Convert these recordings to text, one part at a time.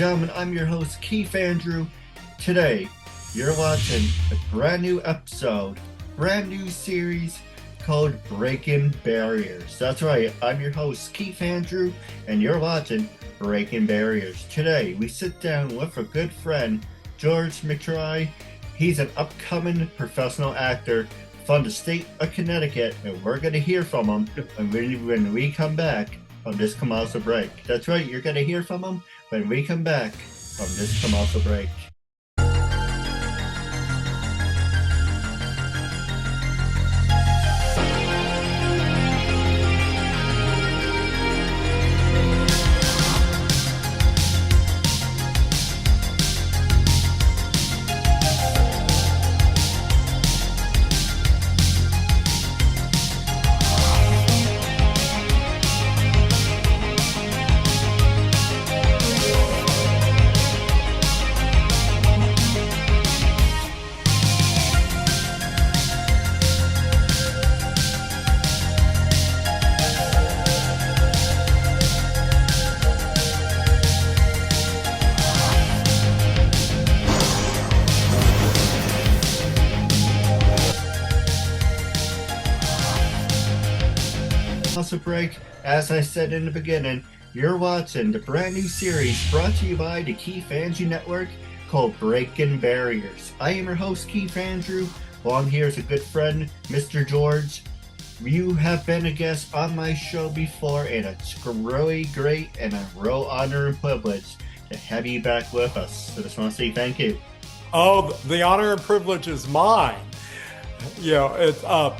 gentlemen, I'm your host, Keith Andrew. Today, you're watching a brand new episode, brand new series called Breaking Barriers. That's right, I'm your host, Keith Andrew, and you're watching Breaking Barriers. Today, we sit down with a good friend, George McTyre. He's an upcoming professional actor from the state of Connecticut, and we're going to hear from him when we come back on this commercial break. That's right, you're going to hear from him when we come back on this commercial break. Break. As I said in the beginning, you're watching the brand new series brought to you by the Keith Andrew Network called Breaking Barriers. I am your host, Keith Andrew. Along here is a good friend, Mr. George. You have been a guest on my show before, and it's really great and a real honor and privilege to have you back with us. So I just want to say thank you. Oh, the honor and privilege is mine. You know,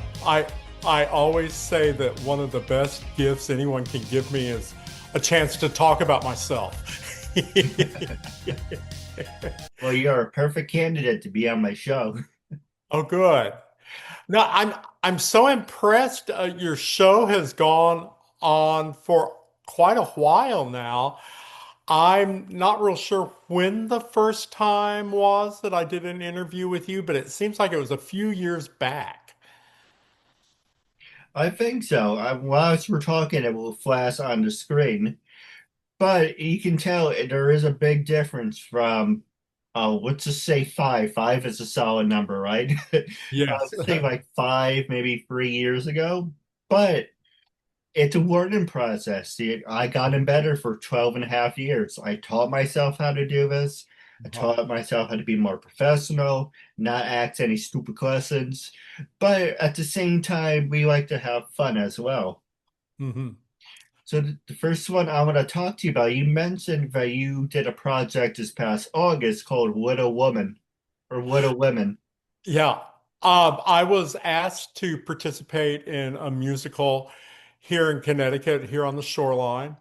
I always say that one of the best gifts anyone can give me is a chance to talk about myself. Well, you're a perfect candidate to be on my show. Oh, good. No, I'm so impressed. Your show has gone on for quite a while now. I'm not real sure when the first time was that I did an interview with you, but it seems like it was a few years back. I think so. Whilst we're talking, it will flash on the screen. But you can tell there is a big difference from, let's just say five. Five is a solid number, right? Yes. Let's say like 5, maybe 3 years ago. But it's a learning process. See, I got in better for 12 and a half years. I taught myself how to do this. I taught myself how to be more professional, not ask any stupid questions. But at the same time, we like to have fun as well. hmm So the first one I want to talk to you about, you mentioned that you did a project this past August called Widow Woman or Widow Women. Yeah. I was asked to participate in a musical here in Connecticut, here on the shoreline.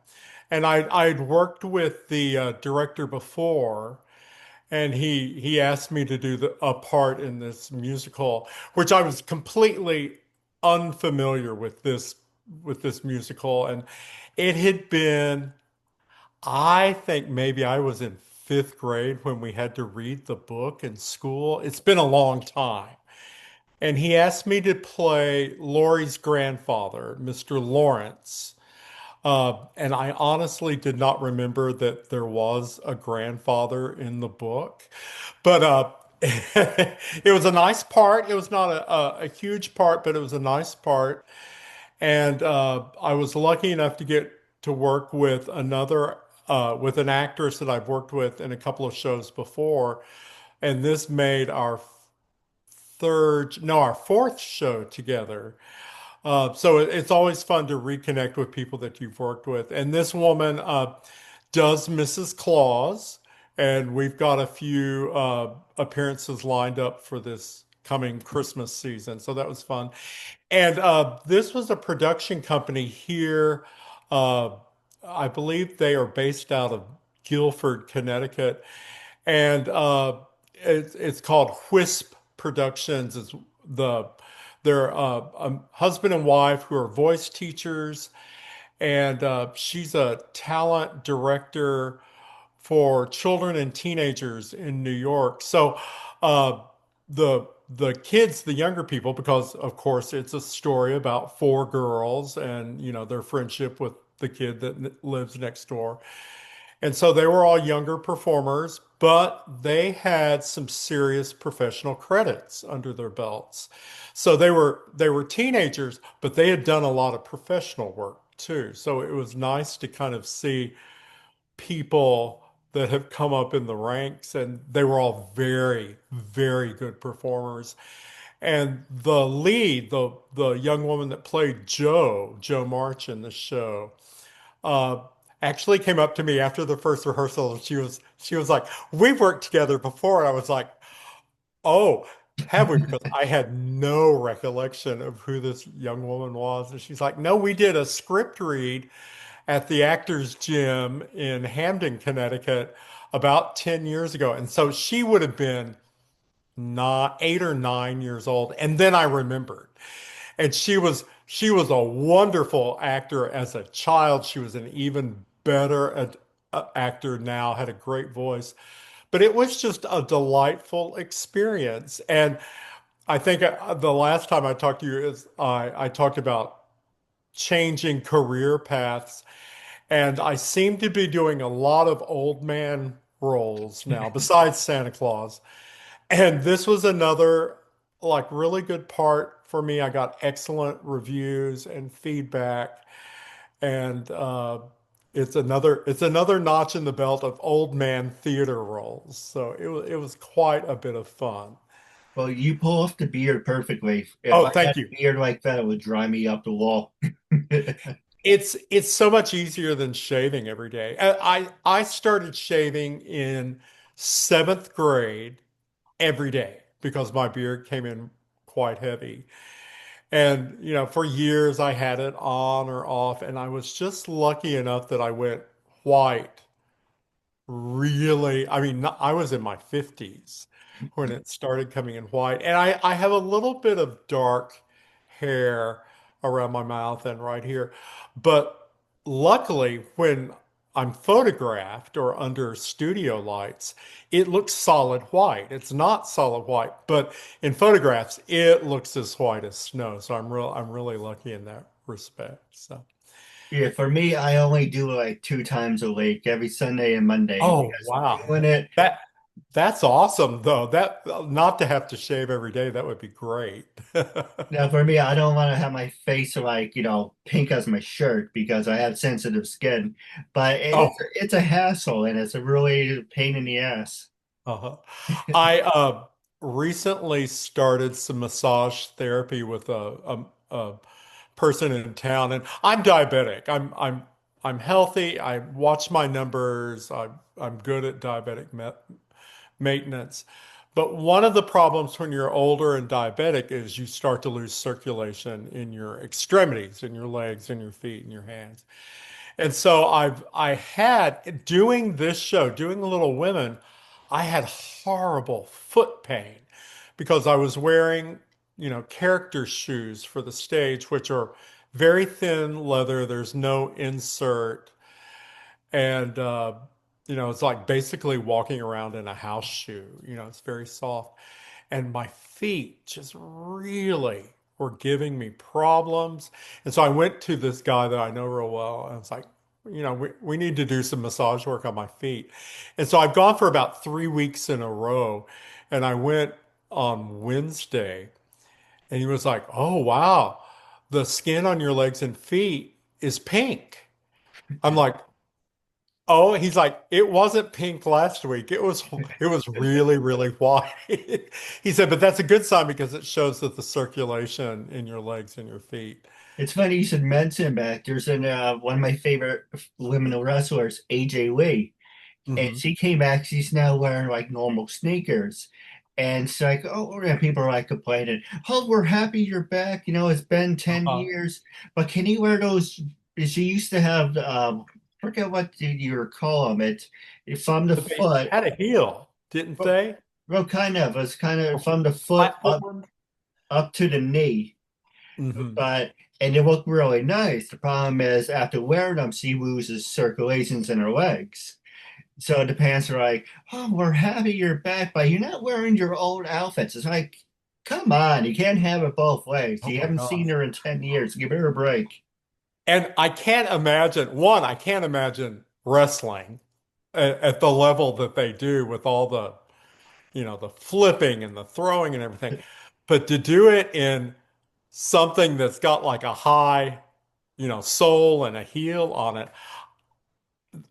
And I'd worked with the director before, and he asked me to do a part in this musical, which I was completely unfamiliar with this musical. And it had been, I think maybe I was in fifth grade when we had to read the book in school. It's been a long time. And he asked me to play Laurie's grandfather, Mr. Lawrence. And I honestly did not remember that there was a grandfather in the book. But it was a nice part. It was not a huge part, but it was a nice part. And I was lucky enough to get to work with with an actress that I've worked with in a couple of shows before. And this made our fourth show together. So it's always fun to reconnect with people that you've worked with. And this woman does Mrs. Claus, and we've got a few appearances lined up for this coming Christmas season. So that was fun. And this was a production company here. Uh, I believe they are based out of Guilford, Connecticut. And it's called WISP Productions. It's they're a husband and wife who are voice teachers, and she's a talent director for children and teenagers in New York. So uh, the kids, the younger people, because of course it's a story about four girls and their friendship with the kid that lives next door. And so they were all younger performers, but they had some serious professional credits under their belts. So they were teenagers, but they had done a lot of professional work too. So it was nice to kind of see people that have come up in the ranks, and they were all very, very good performers. And the lead, the young woman that played Jo March in the show, uh, actually came up to me after the first rehearsal. And she was like, "We've worked together before." And I was like, "Oh, have we?" Because I had no recollection of who this young woman was. And she's like, "No, we did a script read at the Actors Gym in Hamden, Connecticut, about 10 years ago." And so she would have been not 8 or 9 years old. And then I remembered. And she was a wonderful actor as a child. She was an even better actor now, had a great voice. But it was just a delightful experience. And I think the last time I talked to you is I talked about changing career paths. And I seem to be doing a lot of old man roles now, besides Santa Claus. And this was another like really good part for me. I got excellent reviews and feedback, and it's another notch in the belt of old man theater roles. So it was quite a bit of fun. Well, you pull off the beard perfectly. If Oh, I had thank a you. beard like that, it would drive me up the wall. It's so much easier than shaving every day. I started shaving in seventh grade every day because my beard came in quite heavy. And, for years I had it on or off, and I was just lucky enough that I went white really. I mean, I was in my 50s when it started coming in white. And I have a little bit of dark hair around my mouth and right here. But luckily, when I'm photographed or under studio lights, it looks solid white. It's not solid white, but in photographs, it looks as white as snow. So I'm really lucky in that respect. So, Yeah, for me, I only do like 2 times a week, every Sunday and Monday, oh because wow. doing it That That's awesome, though. That not to have to shave every day, that would be great. now for me, I don't want to have my face like, pink as my shirt because I have sensitive skin. But Oh, it's a hassle and it's a really pain in the ass. uh-huh. I recently started some massage therapy with a person in town, and I'm diabetic. I'm healthy. I watch my numbers. I'm good at diabetic maintenance. But one of the problems when you're older and diabetic is you start to lose circulation in your extremities, in your legs, in your feet, in your hands. And so I had doing this show, doing Little Women, I had horrible foot pain because I was wearing, character shoes for the stage, which are very thin leather. There's no insert. And, it's like basically walking around in a house shoe. It's very soft. And my feet just really were giving me problems. And so I went to this guy that I know real well, and it's like, we need to do some massage work on my feet. And so I've gone for about 3 weeks in a row. And I went on Wednesday, and he was like, "Oh, wow, the skin on your legs and feet is pink." I'm like, "Oh," he's like, "It wasn't pink last week. It was really, really white." He said, "But that's a good sign because it shows that the circulation in your legs and your feet." It's funny you should mention back. There's one of my favorite women wrestlers, AJ Lee. And Hmm. she came back. She's now wearing like normal sneakers. And it's like, oh, yeah, people are like complaining, oh, we're happy you're back. It's been 10 Uh-huh. years, but can you wear those? She used to have, forget what did you call them? It's from the But they foot, had a heel, didn't well, they? well, kind of, it's kind of Oh, from the foot platform. up to the knee. Hmm. But, and they look really nice. The problem is after wearing them, she loses circulations in her legs. So the pants are like, oh, we're happy you're back, but you're not wearing your old outfits. It's like, come on, you can't have it both ways. Oh You my haven't seen gosh. her in 10 years. Give her a break. And I can't imagine, I can't imagine wrestling. at the level that they do with all the, the flipping and the throwing and everything. But to do it in something that's got like a high, soul and a heel on it,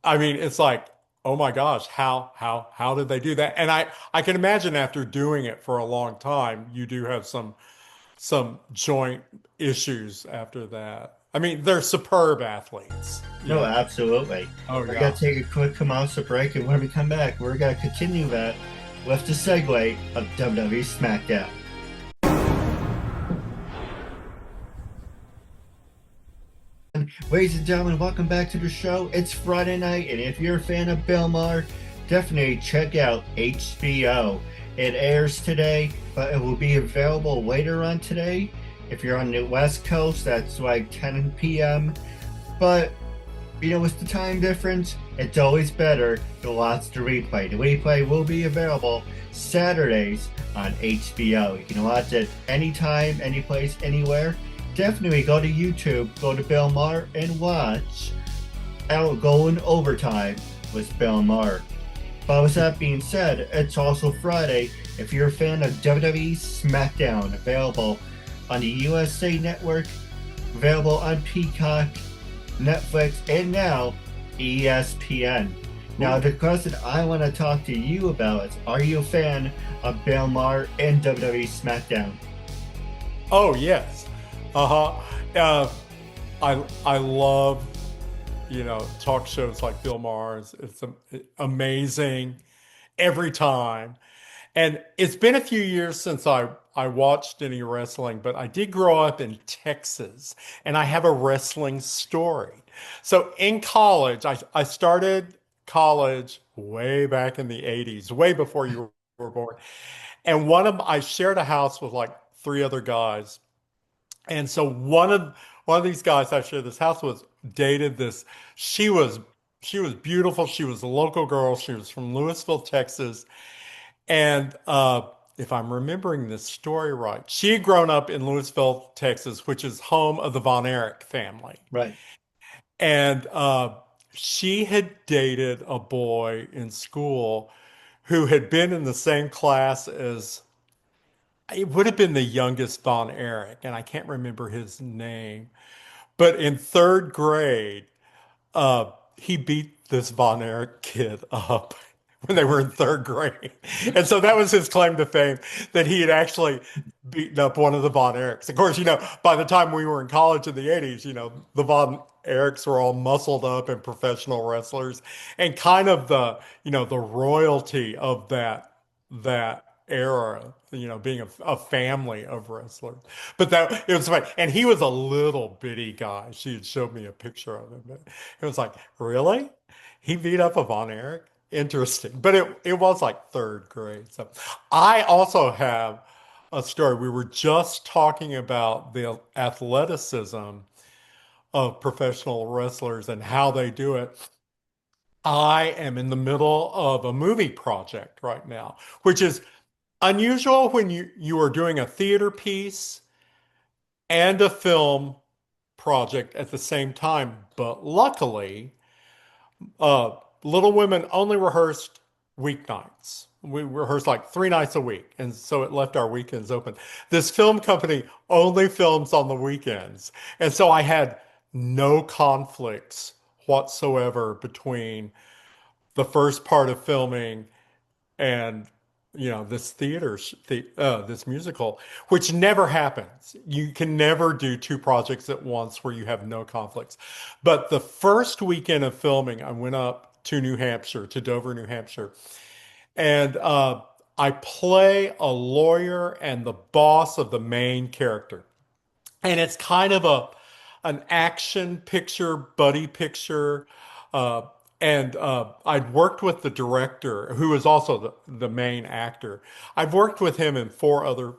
I mean, it's like, oh my gosh, how did they do that? And I can imagine after doing it for a long time, you do have some joint issues after that. I mean, they're superb athletes, No, absolutely. Oh We're yeah. gonna take a quick commercial break, and when we come back, we're gonna continue that with the segue of WWE SmackDown. Ladies and gentlemen, welcome back to the show. It's Friday night, and if you're a fan of Bill Maher, definitely check out HBO. It airs today, but it will be available later on today. If you're on the West Coast, that's like 10 p.m. But with the time difference, it's always better to watch the replay. The replay will be available Saturdays on HBO. You can watch it anytime, any place, anywhere. Definitely go to YouTube, go to Bill Maher, and watch Going Overtime with Bill Maher. But with that being said, it's also Friday. If you're a fan of WWE SmackDown, available on the USA Network, available on Peacock, Netflix, and now ESPN. Now, the question I want to talk to you about is, are you a fan of Bill Maher and WWE SmackDown? Oh yes. Uh-huh. I love, talk shows like Bill Maher's. It's amazing every time. And it's been a few years since I watched any wrestling, but I did grow up in Texas and I have a wrestling story. So in college, I started college way back in the 80s, way before you were born. And I shared a house with like three other guys. And so one of these guys I shared this house with dated this. She was she was beautiful. She was a local girl. She was from Louisville, Texas. And if I'm remembering this story right, she had grown up in Louisville, Texas, which is home of the Von Erich family. Right. And she had dated a boy in school who had been in the same class as, it would have been the youngest Von Erich, and I can't remember his name. But in third grade, he beat this Von Erich kid up when they were in third grade. And so that was his claim to fame, that he had actually beaten up one of the Von Erichs. Of course, by the time we were in college in the 80s, the Von Erichs were all muscled up and professional wrestlers and kind of the royalty of that era, being a family of wrestlers. But it was funny. And he was a little bitty guy. She had showed me a picture of him. It was like, really? He beat up a Von Erich? Interesting. But it was like third grade. So I also have a story. We were just talking about the athleticism of professional wrestlers and how they do it. I am in the middle of a movie project right now, which is unusual when you are doing a theater piece and a film project at the same time. But luckily, Little Women only rehearsed weeknights. We rehearsed like 3 nights a week, and so it left our weekends open. This film company only films on the weekends, and so I had no conflicts whatsoever between the first part of filming and this this musical, which never happens. You can never do two projects at once where you have no conflicts. But the first weekend of filming, I went up to New Hampshire, to Dover, New Hampshire, and I play a lawyer and the boss of the main character. And it's kind of an action picture, buddy picture. Uh, and I'd worked with the director, who is also the main actor. I've worked with him in four other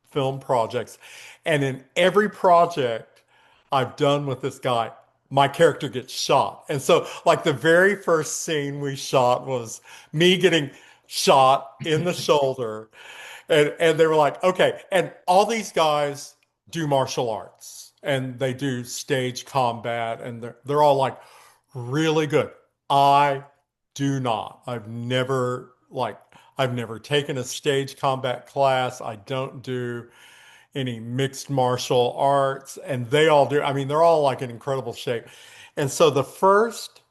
film projects. And in every project I've done with this guy, my character gets shot. And so, like, the very first scene we shot was me getting shot in the shoulder. And they were like, okay. And all these guys do martial arts and they do stage combat and they're all like really good. I do not. I've never taken a stage combat class. I don't do any mixed martial arts, and they all do. I mean, they're all like in incredible shape. And so the first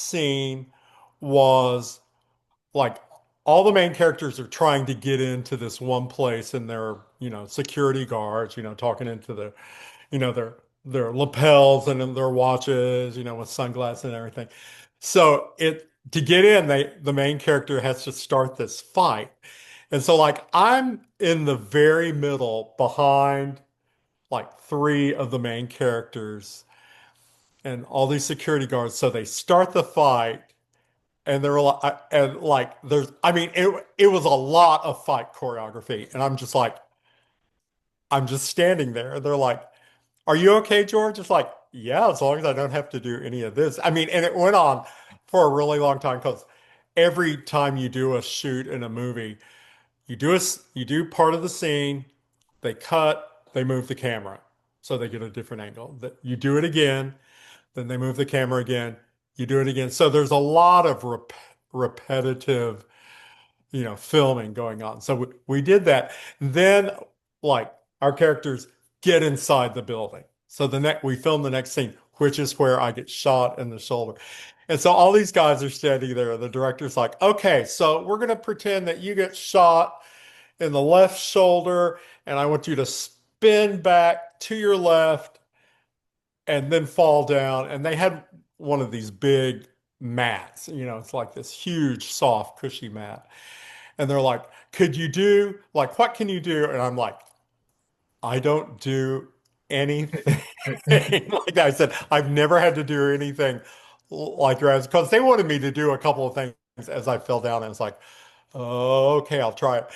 scene was like all the main characters are trying to get into this one place, and they're, security guards, talking into their lapels and in their watches, with sunglasses and everything. So to get in, the main character has to start this fight. And so like I'm in the very middle behind like three of the main characters and all these security guards. So they start the fight and they're like, and like I mean, it was a lot of fight choreography. And I'm just standing there. They're like, "Are you okay, George?" It's like, "Yeah, as long as I don't have to do any of this." I mean, and it went on for a really long time because every time you do a shoot in a movie, you do part of the scene, they cut, they move the camera so they get a different angle. You do it again, then they move the camera again, you do it again. So there's a lot of repetitive, filming going on. So we did that. Then, like, our characters get inside the building. So we film the next scene, which is where I get shot in the shoulder. And so all these guys are standing there. The director's like, "Okay, so we're going to pretend that you get shot in the left shoulder, and I want you to spin back to your left and then fall down." And they had one of these big mats, it's like this huge, soft, cushy mat. And they're like, what can you do? And I'm like, "I don't do anything." Like I said, I've never had to do anything like yours because they wanted me to do a couple of things as I fell down. And it's like, "Oh, okay, I'll try it."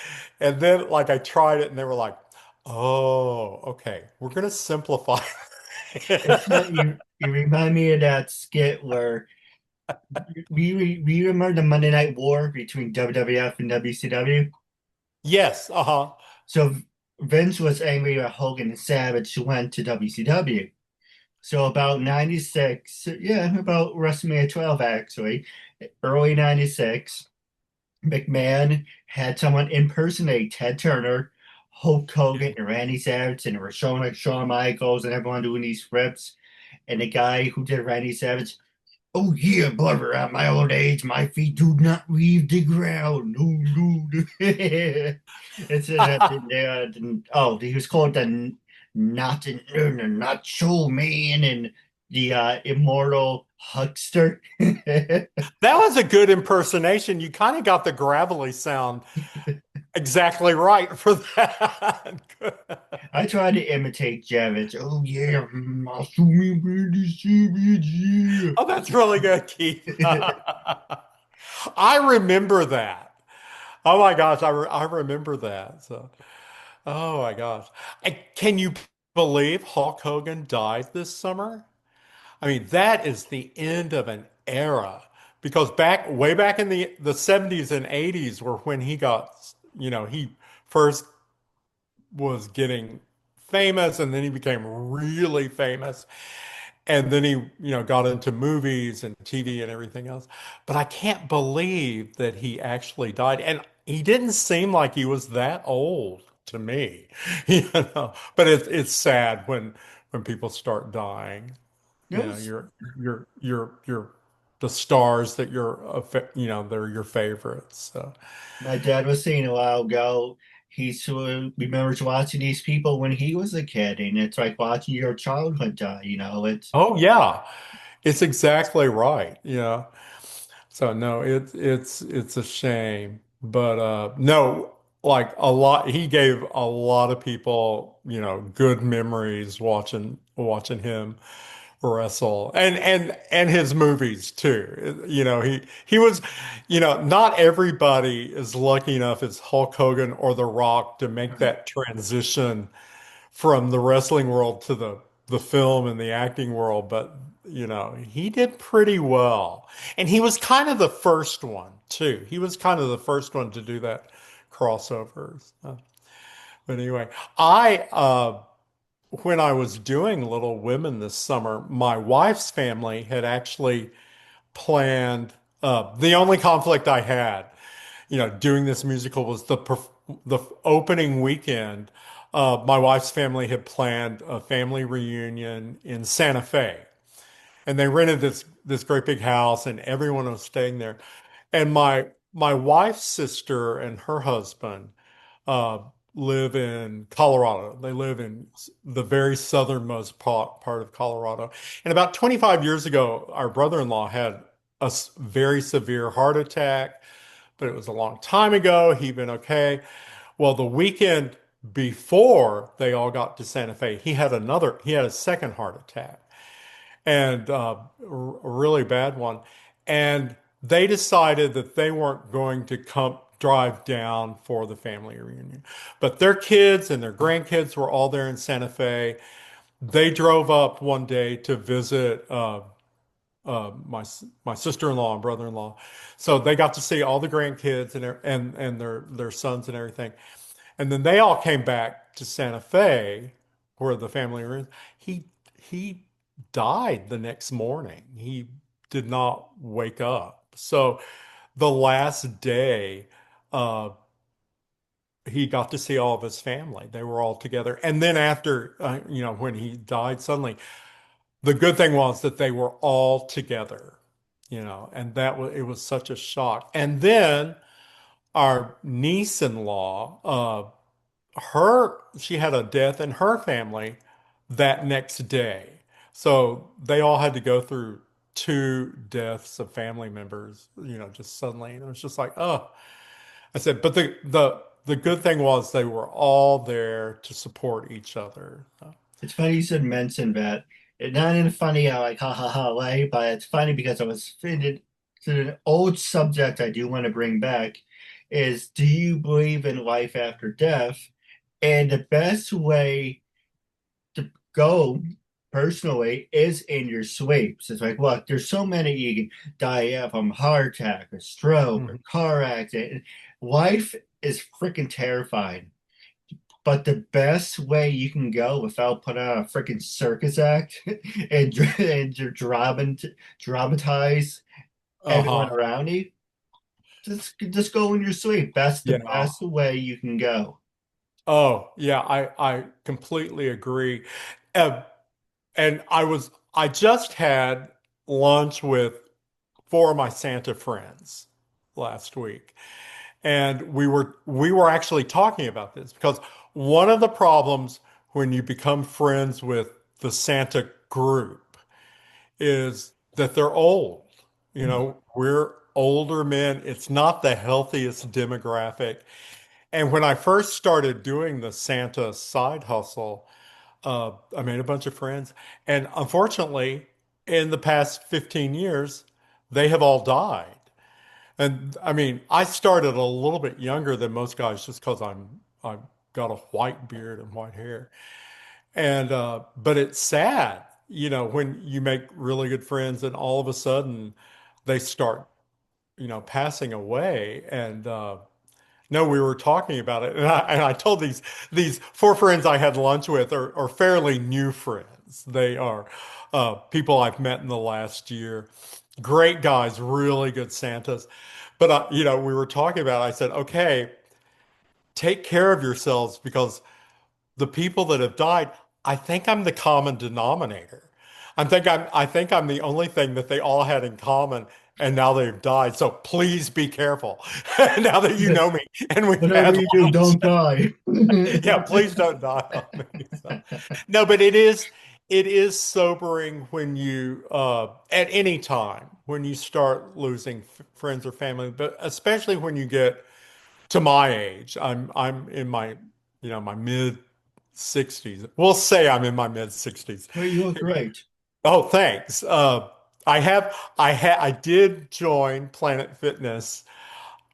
And then like I tried it and they were like, "Oh, okay, we're gonna simplify." It's not you remind me of that skit where we remember the Monday Night War between WWF and WCW. Yes, uh-huh. So Vince was angry at Hogan and Savage who went to WCW. So about 96, yeah, about WrestleMania 12 actually, early 96, McMahon had someone impersonate Ted Turner, Hulk Hogan, and Randy Savage, and they were showing like Shawn Michaels and everyone doing these scripts. And the guy who did Randy Savage, "Oh yeah, brother, at my old age, my feet do not leave the ground. No, no." It's oh, he was called the not show man and the immortal huckster. That was a good impersonation. You kind of got the gravelly sound exactly right for that. I tried to imitate Javits. "Oh yeah, I'll show me Randy Savage, yeah." Oh, that's really good, Keith. I remember that. Oh my gosh, I remember that. So, oh my gosh. Can you believe Hulk Hogan died this summer? I mean, that is the end of an era because way back in the 70s and 80s were when he first was getting famous and then he became really famous. And then he, got into movies and TV and everything else. But I can't believe that he actually died. And he didn't seem like he was that old to me, But it's sad when people start dying. It was You're the stars that they're your favorites. So. My dad was saying a while ago, he sort remembers watching these people when he was a kid, and it's like watching your childhood die, it's Oh yeah, it's exactly right. Yeah. So no, it's a shame, but no, like he gave a lot of people, good memories watching him wrestle and his movies too. He was, not everybody is lucky enough as Hulk Hogan or The Rock to make that transition from the wrestling world to the film and the acting world, but he did pretty well. And he was kind of the first one too. He was kind of the first one to do that crossover. But anyway, I when I was doing Little Women this summer, my wife's family had actually planned. The only conflict I had, doing this musical was the opening weekend. My wife's family had planned a family reunion in Santa Fe, and they rented this great big house, and everyone was staying there. And my wife's sister and her husband uh, live in Colorado. They live in the very southernmost part of Colorado. And about 25 years ago, our brother-in-law had a very severe heart attack, but it was a long time ago. He'd been okay. Well, the weekend before they all got to Santa Fe, he had a second heart attack and a really bad one. And they decided that they weren't going to come drive down for the family reunion. But their kids and their grandkids were all there in Santa Fe. They drove up one day to visit my sister-in-law and brother-in-law. So they got to see all the grandkids and their sons and everything. And then they all came back to Santa Fe, where the family was. He died the next morning. He did not wake up. So the last day, uh, he got to see all of his family. They were all together. And then after, when he died suddenly, the good thing was that they were all together, and it was such a shock. And then our niece-in-law, she had a death in her family that next day. So they all had to go through two deaths of family members, just suddenly. And it was just like, oh, I said, but the good thing was they were all there to support each other. It's funny you should mention that. Not in a funny, like, ha ha ha way, but it's funny because I was thinking to an old subject I do want to bring back is do you believe in life after death? And the best way to go personally is in your sleeps. It's like, look, there's so many you can die from a heart attack, a stroke, a Mhm. car accident. Life is freaking terrifying. But the best way you can go without putting on a freaking circus act and you're dramatize everyone Uh-huh. around you, just go in your sleep. That's the Yeah. best way you can go. Oh, yeah, I completely agree. Uh, and I just had lunch with four of my Santa friends last week. And we were actually talking about this because one of the problems when you become friends with the Santa group is that they're old. We're older men. It's not the healthiest demographic. And when I first started doing the Santa side hustle, I made a bunch of friends. And unfortunately, in the past 15 years, they have all died. And I mean, I started a little bit younger than most guys just because I've got a white beard and white hair. And but it's sad, when you make really good friends and all of a sudden they start, passing away. And no, we were talking about it, and I told these four friends I had lunch with are fairly new friends. They are people I've met in the last year. Great guys, really good Santas. But we were talking about. I said, okay, take care of yourselves because the people that have died, I think I'm the common denominator. I think I'm the only thing that they all had in common, and now they've died. So please be careful. Now that you know me and we've Whatever had you do, lunch. don't die. Yeah, please don't die on me. So, no, but it is sobering when you at any time when you start losing friends or family, but especially when you get to my age. I'm in my mid 60s. We'll say I'm in my mid 60s. Well, you look great. Oh, thanks. I did join Planet Fitness,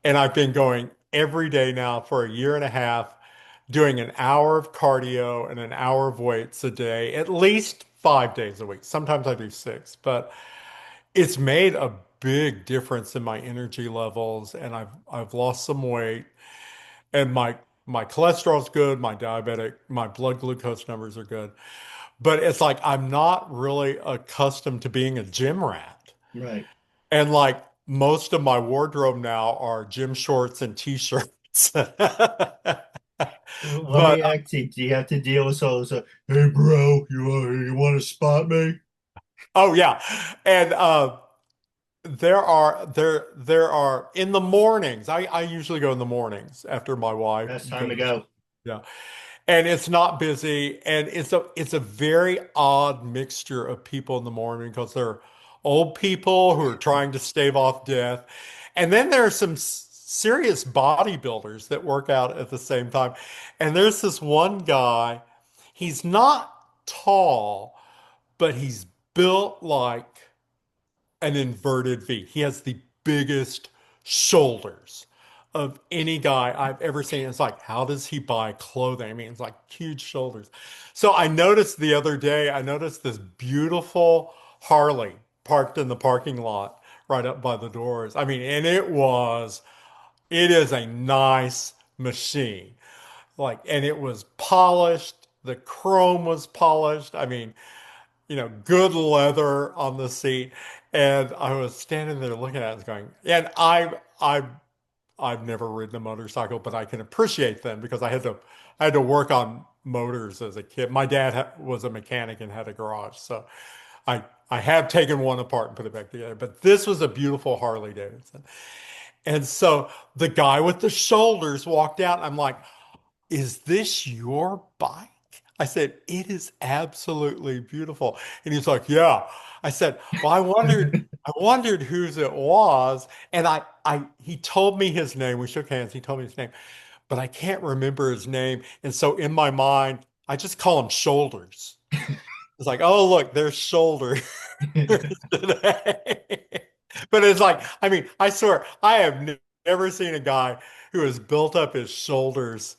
and I've been going every day now for a year and a half, doing an hour of cardio and an hour of weights a day, at least 5 days a week. Sometimes I do six, but it's made a big difference in my energy levels, and I've lost some weight, and my cholesterol's good, my blood glucose numbers are good. But it's like I'm not really accustomed to being a gym rat. Right. And like most of my wardrobe now are gym shorts and t-shirts. Let But me ask you, do you have to deal with so hey bro, you want to spot me? oh yeah. And there are in the mornings. I usually go in the mornings after my wife Best time to goes. go. Yeah. And it's not busy, and it's a very odd mixture of people in the morning because they're old people who are trying to stave off death. And then there are some serious bodybuilders that work out at the same time. And there's this one guy, he's not tall, but he's built like an inverted V. He has the biggest shoulders of any guy I've ever seen. It's like, how does he buy clothing? I mean, it's like huge shoulders. So I noticed the other day, I noticed this beautiful Harley parked in the parking lot right up by the doors. I mean, and it is a nice machine. Like, and it was polished. The chrome was polished. I mean, good leather on the seat. And I was standing there looking at it going, and I've never ridden a motorcycle, but I can appreciate them because I had to work on motors as a kid. My dad was a mechanic and had a garage, so I have taken one apart and put it back together. But this was a beautiful Harley Davidson. And so the guy with the shoulders walked out. I'm like, is this your bike? I said, it is absolutely beautiful. And he's like, yeah. I said, well, I wondered whose it was. And he told me his name. We shook hands. He told me his name, but I can't remember his name. And so in my mind, I just call him Shoulders. It's like, oh, look, there's Shoulders today. But it's like, I mean, I swear, I have never seen a guy who has built up his shoulders.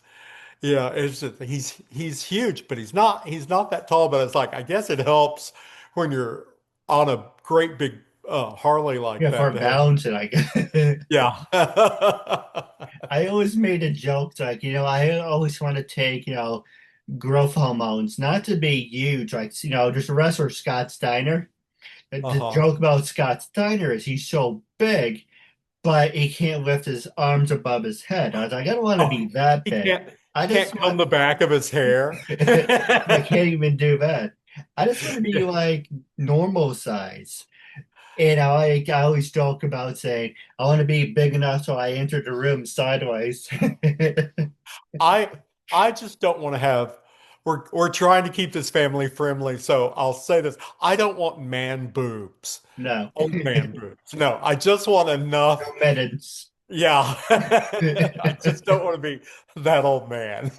Yeah, it's just, he's huge, but he's not that tall. But it's like I guess it helps when you're on a great big Harley like Yeah, for that to have. balancing, I guess. Yeah. I always made a joke like, I always want to take, growth hormones, not to be huge, like, just wrestler Scott Steiner. The Uh-huh. joke about Scott Steiner is he's so big, but he can't lift his arms above his head. I was like, I don't want to Oh, be that he big. can't I just can't comb want, the back of his hair. I can't even do that. I just want to be like normal size. I always joke about saying, I want to be big enough so I enter the room sideways. I I just don't want to have we're trying to keep this family friendly, so I'll say this. I don't want man boobs. No, Old man boobs. No, I just want enough. no mittens. Yeah. I just don't want to be that old man.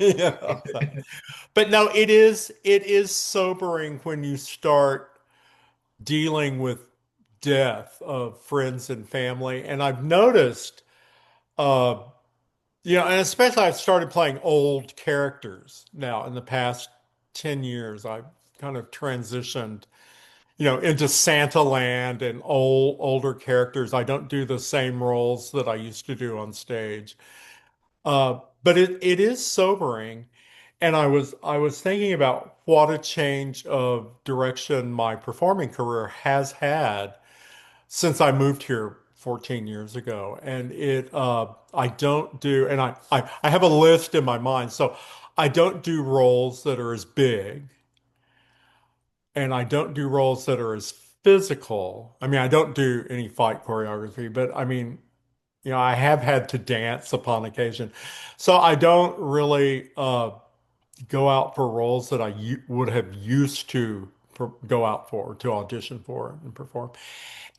But no, it is sobering when you start dealing with death of friends and family. And I've noticed uh and especially I've started playing old characters now in the past 10 years. I've kind of transitioned, into Santa Land and older characters. I don't do the same roles that I used to do on stage. But it is sobering. And I was thinking about what a change of direction my performing career has had since I moved here 14 years ago. And I don't do, and I have a list in my mind. So I don't do roles that are as big, and I don't do roles that are as physical. I mean, I don't do any fight choreography, but I mean, I have had to dance upon occasion. So I don't really go out for roles that I would have used to go out for, to audition for and perform.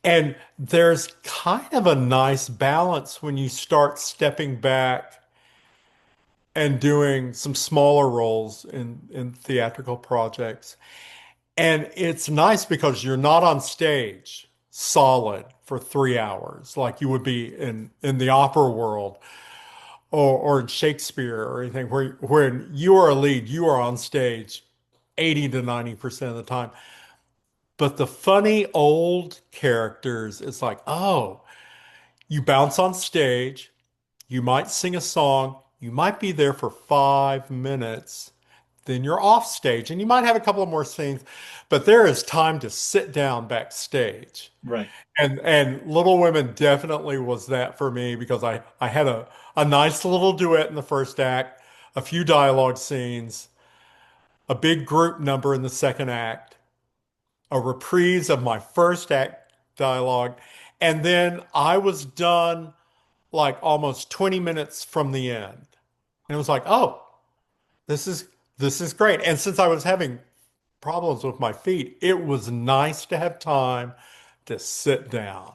And there's kind of a nice balance when you start stepping back and doing some smaller roles in theatrical projects. And it's nice because you're not on stage solid for 3 hours like you would be in the opera world or in Shakespeare or anything where when you are a lead, you are on stage 80 to 90% of the time. But the funny old characters, it's like, oh, you bounce on stage, you might sing a song, you might be there for 5 minutes, then you're off stage, and you might have a couple of more scenes, but there is time to sit down backstage. Right. And Little Women definitely was that for me because I had a nice little duet in the first act, a few dialogue scenes, a big group number in the second act, a reprise of my first act dialogue, and then I was done like almost 20 minutes from the end. And it was like, oh, this is this is great. And since I was having problems with my feet, it was nice to have time to sit down.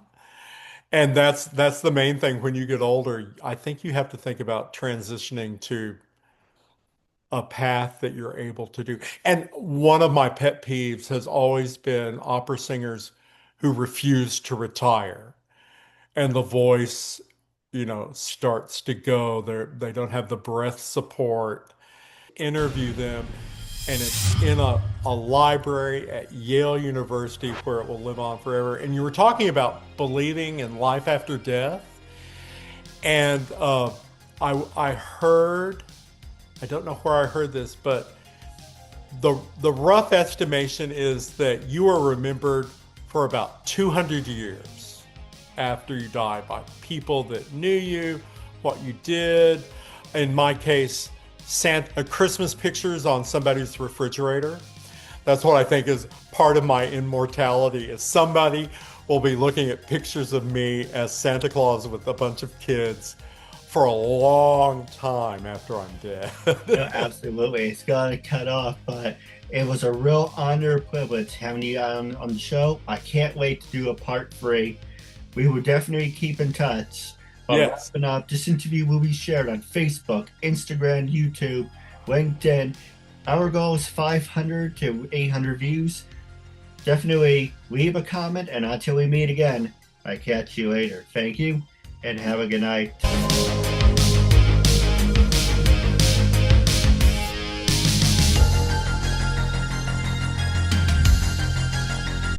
And that's the main thing when you get older. I think you have to think about transitioning to a path that you're able to do. And one of my pet peeves has always been opera singers who refuse to retire. And the voice, starts to go. They don't have the breath support. Interview them, and it's in a library at Yale University where it will live on forever. And you were talking about believing in life after death. And I heard, I don't know where I heard this, but the rough estimation is that you are remembered for about 200 years after you die by people that knew you, what you did. In my case, Christmas pictures on somebody's refrigerator. That's what I think is part of my immortality, is somebody will be looking at pictures of me as Santa Claus with a bunch of kids for a long time after I'm dead. Yeah, absolutely. It's got to cut off, but it was a real honor and privilege having you on the show. I can't wait to do a part 3. We will definitely keep in touch. Yes. Wrapping up, this interview will be shared on Facebook, Instagram, YouTube, LinkedIn. Our goal is 500 to 800 views. Definitely leave a comment, and until we meet again, I catch you later. Thank you, and have a good night.